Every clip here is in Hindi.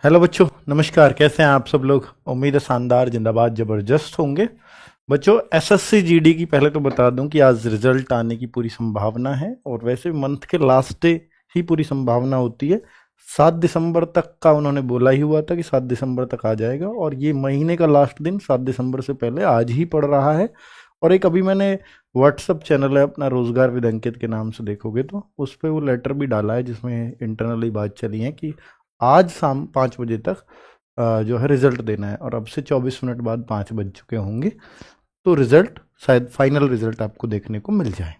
हेलो बच्चों, नमस्कार। कैसे हैं आप सब लोग? उम्मीद है शानदार, जिंदाबाद, जबरदस्त होंगे। बच्चों, एसएससी जीडी की पहले तो बता दूं कि आज रिजल्ट आने की पूरी संभावना है, और वैसे भी मंथ के लास्ट डे ही पूरी संभावना होती है। 7 दिसंबर तक का उन्होंने बोला ही हुआ था कि 7 दिसंबर तक आ जाएगा, और ये महीने का लास्ट दिन 7 दिसंबर से पहले आज ही पड़ रहा है। और एक अभी मैंने व्हाट्सअप चैनल है अपना, रोजगार विद अंकित के नाम से देखोगे तो उस पर वो लेटर भी डाला है जिसमें इंटरनली बात चली है कि आज शाम 5 बजे तक जो है रिजल्ट देना है, और अब से 24 मिनट बाद 5 बज चुके होंगे, तो रिजल्ट शायद फाइनल रिजल्ट आपको देखने को मिल जाए।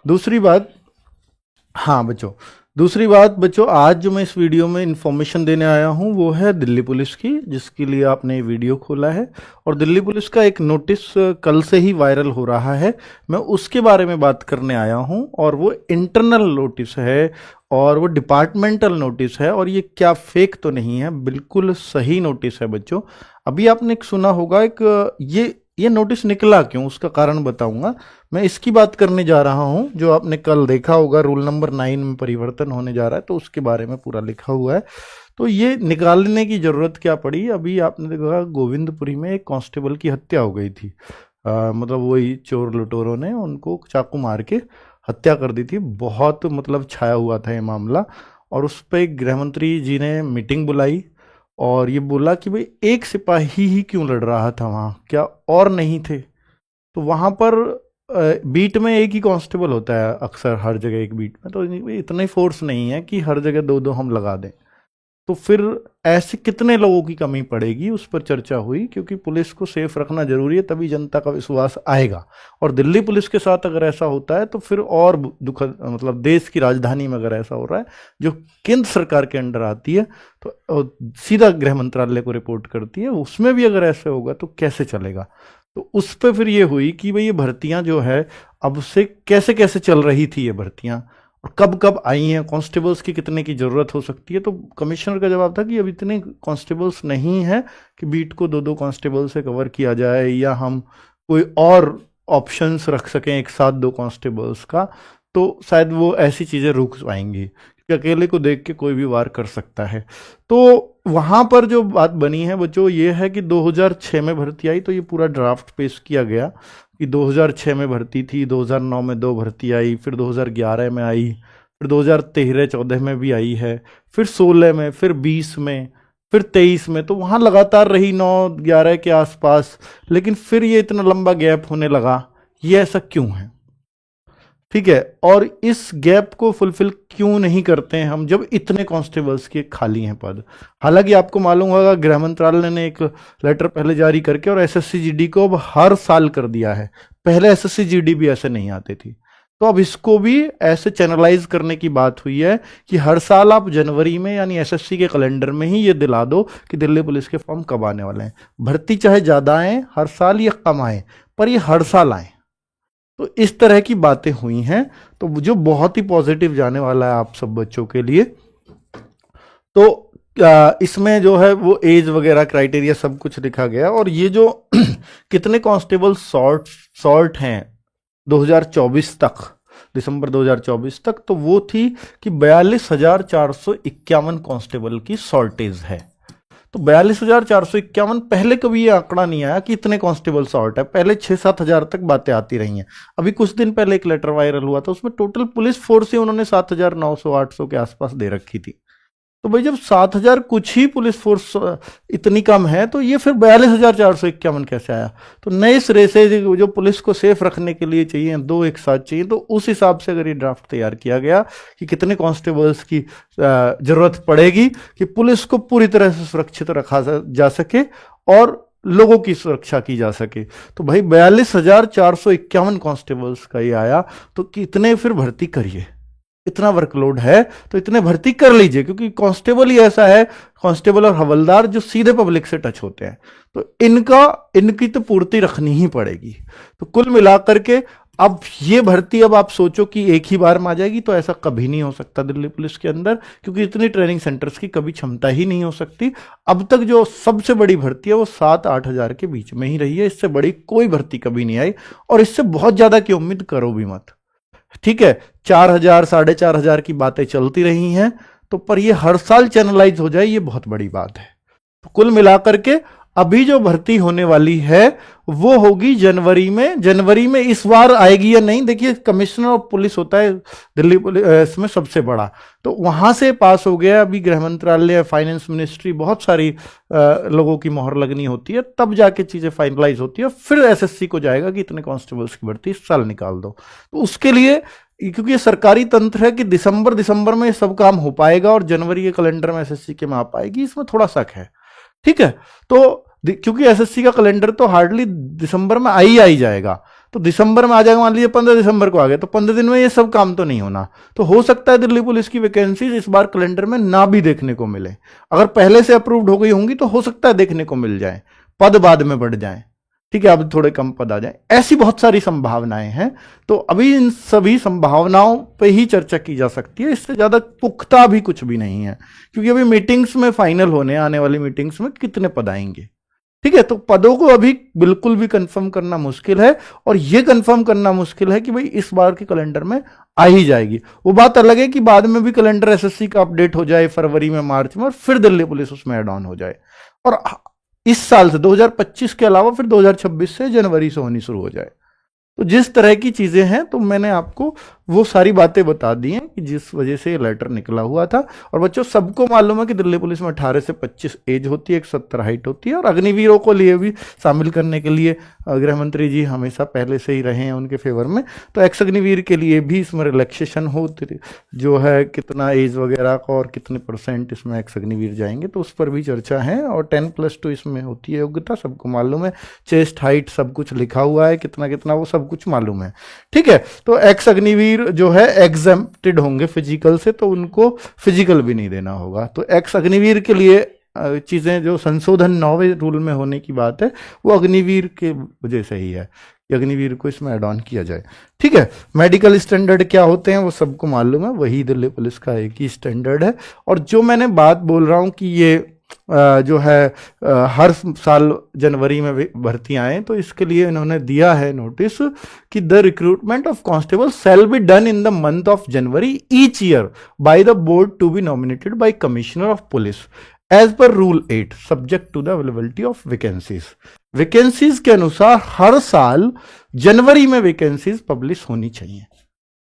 दूसरी बात, हाँ बच्चों, दूसरी बात बच्चों, आज जो मैं इस वीडियो में इंफॉर्मेशन देने आया हूँ वो है दिल्ली पुलिस की, जिसके लिए आपने ये वीडियो खोला है। और दिल्ली पुलिस का एक नोटिस कल से ही वायरल हो रहा है, मैं उसके बारे में बात करने आया हूँ। और वो इंटरनल नोटिस है और वो डिपार्टमेंटल नोटिस है, और ये क्या फेक तो नहीं है, बिल्कुल सही नोटिस है बच्चों। अभी आपने एक सुना होगा, एक ये नोटिस निकला क्यों, उसका कारण बताऊंगा। मैं इसकी बात करने जा रहा हूं जो आपने कल देखा होगा, रूल नंबर 9 में परिवर्तन होने जा रहा है, तो उसके बारे में पूरा लिखा हुआ है। तो ये निकालने की जरूरत क्या पड़ी? अभी आपने देखा गोविंदपुरी में एक कांस्टेबल की हत्या हो गई थी। मतलब वही चोर लुटेरों ने उनको चाकू मार के हत्या कर दी थी। बहुत मतलब छाया हुआ था ये मामला, और उस पर गृह मंत्री जी ने मीटिंग बुलाई और ये बोला कि भाई एक सिपाही ही क्यों लड़ रहा था वहाँ, क्या और नहीं थे? तो वहाँ पर बीट में एक ही कांस्टेबल होता है अक्सर, हर जगह एक बीट में, तो इतना ही फोर्स नहीं है कि हर जगह दो दो हम लगा दें। तो फिर ऐसे कितने लोगों की कमी पड़ेगी, उस पर चर्चा हुई, क्योंकि पुलिस को सेफ रखना जरूरी है, तभी जनता का विश्वास आएगा। और दिल्ली पुलिस के साथ अगर ऐसा होता है तो फिर और दुखद, मतलब देश की राजधानी में अगर ऐसा हो रहा है जो केंद्र सरकार के अंडर आती है, तो सीधा गृह मंत्रालय को रिपोर्ट करती है, उसमें भी अगर ऐसे होगा तो कैसे चलेगा? तो उस पर फिर ये हुई कि भाई ये भर्तियां जो है अब से कैसे कैसे चल रही थी, ये भर्तियां और कब कब आई हैं, कांस्टेबल्स की कितने की ज़रूरत हो सकती है। तो कमिश्नर का जवाब था कि अब इतने कांस्टेबल्स नहीं है कि बीट को दो दो कांस्टेबल से कवर किया जाए, या हम कोई और ऑप्शंस रख सकें एक साथ दो कांस्टेबल्स का, तो शायद वो ऐसी चीज़ें रुक पाएंगी, क्योंकि अकेले को देख के कोई भी वार कर सकता है। तो वहाँ पर जो बात बनी है बच्चों ये है कि 2006 में भर्ती आई, तो ये पूरा ड्राफ्ट पेश किया गया कि 2006 में भर्ती थी, 2009 में 2 भर्ती आई, फिर 2011 में आई, फिर 2013-14 में भी आई है, फिर 16 में, फिर 20 में, फिर 23 में। तो वहाँ लगातार रही 9-11 के आसपास, लेकिन फिर ये इतना लंबा गैप होने लगा, ये ऐसा क्यों है? ठीक है, और इस गैप को फुलफिल क्यों नहीं करते हैं हम, जब इतने कांस्टेबल्स के खाली हैं पद? हालांकि आपको मालूम होगा गृह मंत्रालय ने एक लेटर पहले जारी करके और एसएससी जीडी को अब हर साल कर दिया है। पहले एसएससी जीडी भी ऐसे नहीं आती थी, तो अब इसको भी ऐसे चैनलाइज करने की बात हुई है कि हर साल आप जनवरी में, यानी एसएससी के कैलेंडर में ही ये दिला दो कि दिल्ली पुलिस के फॉर्म कब आने वाले हैं। भर्ती चाहे ज्यादा आए हर साल या कम आए, पर ये हर साल आए। तो इस तरह की बातें हुई हैं, तो जो बहुत ही पॉजिटिव जाने वाला है आप सब बच्चों के लिए। तो इसमें जो है वो एज वगैरह क्राइटेरिया सब कुछ लिखा गया, और ये जो कितने कांस्टेबल शॉर्ट हैं 2024 तक, दिसंबर 2024 तक, तो वो थी कि 42,451 कांस्टेबल की शॉर्टेज है। तो 42,451, पहले कभी ये आंकड़ा नहीं आया कि इतने कांस्टेबल शॉर्ट है। पहले 6-7 हजार तक बातें आती रही हैं। अभी कुछ दिन पहले एक लेटर वायरल हुआ था, उसमें टोटल पुलिस फोर्स ही उन्होंने 7,900-800 के आसपास दे रखी थी। तो भाई जब 7,000 कुछ ही पुलिस फोर्स इतनी कम है, तो ये फिर 42,451 कैसे आया? तो नए सिरे से जो पुलिस को सेफ रखने के लिए चाहिए, दो एक साथ चाहिए, तो उस हिसाब से अगर ये ड्राफ्ट तैयार किया गया कि कितने कांस्टेबल्स की जरूरत पड़ेगी कि पुलिस को पूरी तरह से सुरक्षित रखा जा सके और लोगों की सुरक्षा की जा सके, तो भाई 42,451 कांस्टेबल्स का ये आया। तो कितने फिर भर्ती करिए, इतना वर्कलोड है तो इतने भर्ती कर लीजिए, क्योंकि कांस्टेबल ही ऐसा है, कांस्टेबल और हवलदार जो सीधे पब्लिक से टच होते हैं, तो इनकी तो पूर्ति रखनी ही पड़ेगी। तो कुल मिलाकर के अब ये भर्ती, अब आप सोचो कि एक ही बार में आ जाएगी, तो ऐसा कभी नहीं हो सकता दिल्ली पुलिस के अंदर, क्योंकि इतनी ट्रेनिंग सेंटर्स की कभी क्षमता ही नहीं हो सकती। अब तक जो सबसे बड़ी भर्ती है वो 7-8 हजार के बीच में ही रही है, इससे बड़ी कोई भर्ती कभी नहीं आई, और इससे बहुत ज्यादा की उम्मीद करो भी मत। ठीक है, 4,000 4,500 की बातें चलती रही हैं, तो पर ये हर साल चैनलाइज हो जाए, ये बहुत बड़ी बात है। तो कुल मिलाकर के अभी जो भर्ती होने वाली है वो होगी जनवरी में। जनवरी में इस बार आएगी या नहीं, देखिए कमिश्नर ऑफ पुलिस होता है दिल्ली पुलिस में सबसे बड़ा, तो वहां से पास हो गया। अभी गृह मंत्रालय, फाइनेंस मिनिस्ट्री, बहुत सारी लोगों की मोहर लगनी होती है, तब जाके चीजें फाइनलाइज होती है। फिर एसएससी को जाएगा कि इतने कांस्टेबल्स की भर्ती इस साल निकाल दो। तो उसके लिए, क्योंकि ये सरकारी तंत्र है कि दिसंबर में सब काम हो पाएगा और जनवरी के कैलेंडर में एसएससी के में आ पाएगी, इसमें थोड़ा शक है। ठीक है, तो क्योंकि एसएससी का कैलेंडर तो हार्डली दिसंबर में आ ही जाएगा, तो दिसंबर में आ जाएगा, मान लीजिए 15 दिसंबर को आ गया, तो 15 दिन में ये सब काम तो नहीं होना। तो हो सकता है दिल्ली पुलिस की वैकेंसीज इस बार कैलेंडर में ना भी देखने को मिले। अगर पहले से अप्रूव्ड हो गई होंगी तो हो सकता है देखने को मिल जाए, पद बाद में बढ़ जाए। ठीक है, अब थोड़े कम पद आ जाए, ऐसी बहुत सारी संभावनाएं हैं। तो अभी इन सभी संभावनाओं पे ही चर्चा की जा सकती है, इससे ज्यादा पुख्ता भी कुछ भी नहीं है, क्योंकि अभी मीटिंग्स में फाइनल होने, आने वाली मीटिंग्स में कितने पद आएंगे। ठीक है, तो पदों को अभी बिल्कुल भी कंफर्म करना मुश्किल है, और यह कंफर्म करना मुश्किल है कि भाई इस बार के कैलेंडर में आ ही जाएगी। वो बात अलग है कि बाद में भी कैलेंडर एसएससी का अपडेट हो जाए फरवरी में, मार्च में, और फिर दिल्ली पुलिस उसमें ऐड ऑन हो जाए, और इस साल से 2025 के अलावा फिर 2026 से जनवरी से होनी शुरू हो जाए। तो जिस तरह की चीजें हैं, तो मैंने आपको वो सारी बातें बता दी हैं कि जिस वजह से ये लेटर निकला हुआ था। और बच्चों सबको मालूम है कि दिल्ली पुलिस में 18 से 25 एज होती है, 170 हाइट होती है, और अग्निवीरों को लिए भी शामिल करने के लिए गृह मंत्री जी हमेशा पहले से ही रहे हैं उनके फेवर में। तो एक्स अग्निवीर के लिए भी इसमें रिलैक्सेशन हो, जो है कितना एज वगैरह का और कितने % इसमें एक्स अग्निवीर जाएंगे, तो उस पर भी चर्चा है। और 10+2 इसमें होती है योग्यता, सबको मालूम है। चेस्ट हाइट सब कुछ लिखा हुआ है, कितना कितना वो सब कुछ मालूम है। ठीक है, तो एक्स अग्निवीर जो है एग्जेम्प्टेड होंगे फिजिकल से, तो उनको फिजिकल भी नहीं देना होगा। तो एक्स अग्निवीर के लिए चीजें जो संशोधन 9वें रूल में होने की बात है, वो अग्निवीर के वजह से ही है कि अग्निवीर को इसमें एड ऑन किया जाए। ठीक है, मेडिकल स्टैंडर्ड क्या होते हैं वो सबको मालूम है, वही दिल्ली पुलिस का एक ही स्टैंडर्ड है। और जो मैंने बात बोल रहा हूं कि ये जो है हर साल जनवरी में भर्ती आए, तो इसके लिए इन्होंने दिया है नोटिस कि the recruitment of constable shall be done in the month of January each year by the board to be nominated by commissioner of police as per rule 8 subject to the availability of vacancies. Vacancies के अनुसार हर साल जनवरी में वैकेंसीज पब्लिश होनी चाहिए,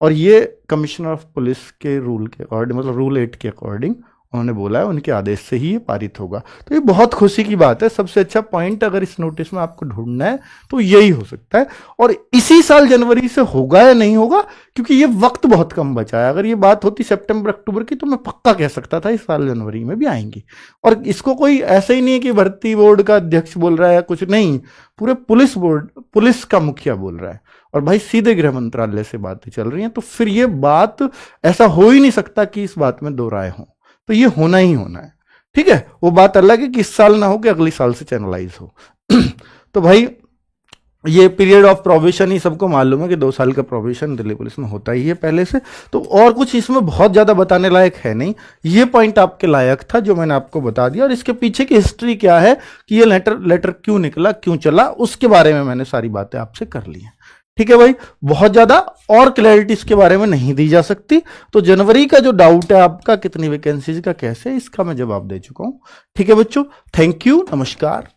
और ये कमिश्नर ऑफ पुलिस के रूल के अकॉर्डिंग, मतलब रूल 8 के अकॉर्डिंग उन्होंने बोला है, उनके आदेश से ही ये पारित होगा। तो ये बहुत खुशी की बात है। सबसे अच्छा पॉइंट अगर इस नोटिस में आपको ढूंढना है तो यही हो सकता है। और इसी साल जनवरी से होगा या नहीं होगा, क्योंकि ये वक्त बहुत कम बचा है। अगर ये बात होती सितंबर अक्टूबर की, तो मैं पक्का कह सकता था इस साल जनवरी में भी आएंगी। और इसको कोई ऐसे ही नहीं है कि भर्ती बोर्ड का अध्यक्ष बोल रहा है या कुछ नहीं, पूरे पुलिस बोर्ड, पुलिस का मुखिया बोल रहा है, और भाई सीधे गृह मंत्रालय से बातें चल रही हैं। तो फिर ये बात, ऐसा हो ही नहीं सकता कि इस बात में दो राय हों, तो ये होना ही होना है। ठीक है, वो बात अलग है कि इस साल ना हो कि अगले साल से चैनलाइज हो। तो भाई ये पीरियड ऑफ प्रोबेशन ही सबको मालूम है कि 2 साल का प्रोबेशन दिल्ली पुलिस में होता ही है पहले से। तो और कुछ इसमें बहुत ज्यादा बताने लायक है नहीं, ये पॉइंट आपके लायक था जो मैंने आपको बता दिया। और इसके पीछे की हिस्ट्री क्या है कि ये लेटर क्यों निकला, क्यों चला, उसके बारे में मैंने सारी बातें आपसे कर ली हैं। ठीक है भाई, बहुत ज्यादा और क्लैरिटी इसके बारे में नहीं दी जा सकती। तो जनवरी का जो डाउट है आपका कितनी वैकेंसीज का कैसे, इसका मैं जवाब दे चुका हूं। ठीक है बच्चों, थैंक यू, नमस्कार।